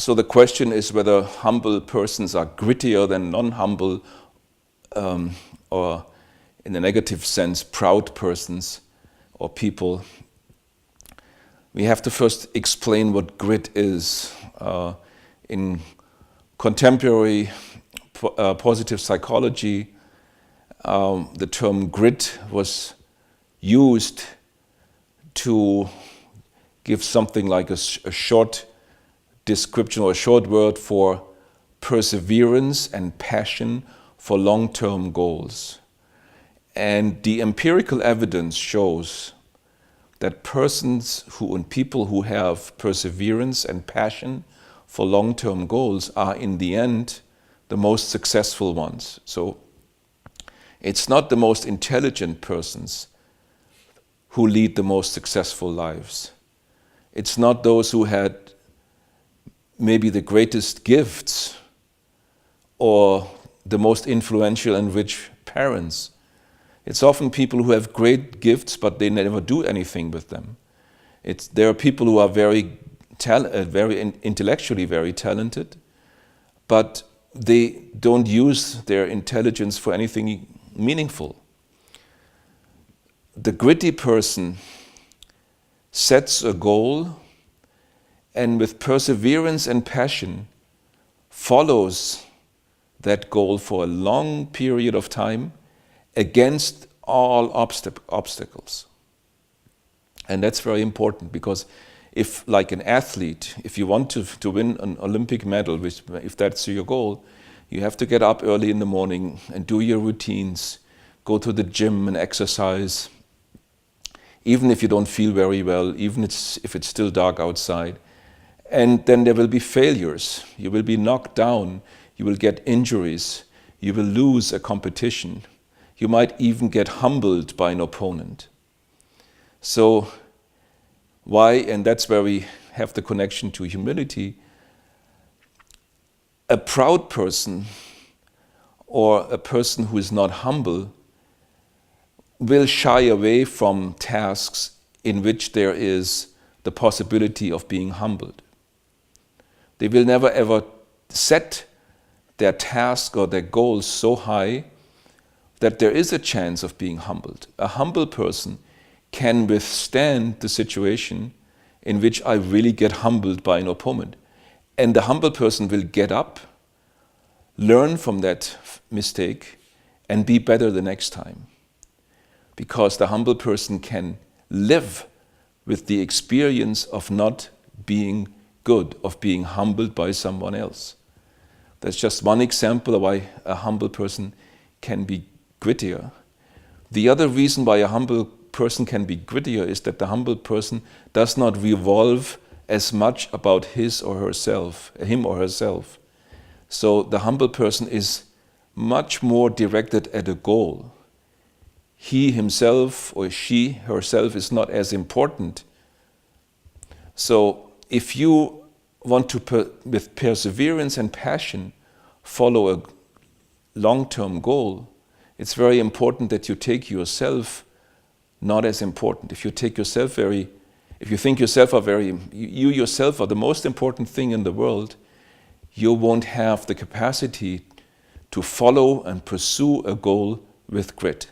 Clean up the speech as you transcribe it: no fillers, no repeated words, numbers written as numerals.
So the question is whether humble persons are grittier than non-humble, or in a negative sense, proud persons or people. We have to first explain what grit is. In contemporary positive psychology, the term grit was used to give something like a short description or a short word for perseverance and passion for long-term goals. And the empirical evidence shows that people who have perseverance and passion for long-term goals are in the end the most successful ones. So it's not the most intelligent persons who lead the most successful lives. It's not those who had maybe the greatest gifts or the most influential and rich parents. It's often people who have great gifts, but they never do anything with them. There are people who are very intellectually very talented, but they don't use their intelligence for anything meaningful. The gritty person sets a goal and with perseverance and passion follows that goal for a long period of time against all obstacles. And that's very important, because if, like an athlete, if you want to win an Olympic medal, if that's your goal, you have to get up early in the morning and do your routines, go to the gym and exercise, even if you don't feel very well, even if it's still dark outside. And then there will be failures. You will be knocked down. You will get injuries. You will lose a competition. You might even get humbled by an opponent. So why, and that's where we have the connection to humility, a proud person or a person who is not humble will shy away from tasks in which there is the possibility of being humbled. They will never ever set their task or their goals so high that there is a chance of being humbled. A humble person can withstand the situation in which I really get humbled by an opponent. And the humble person will get up, learn from that mistake, and be better the next time. Because the humble person can live with the experience of not being good, of being humbled by someone else. That's just one example of why a humble person can be grittier. The other reason why a humble person can be grittier is that the humble person does not revolve as much about him or herself. So the humble person is much more directed at a goal. He himself or she herself is not as important. So if you want to, with perseverance and passion, follow a long-term goal, it's very important that you take yourself not as important. If you think yourself you yourself are the most important thing in the world, you won't have the capacity to follow and pursue a goal with grit.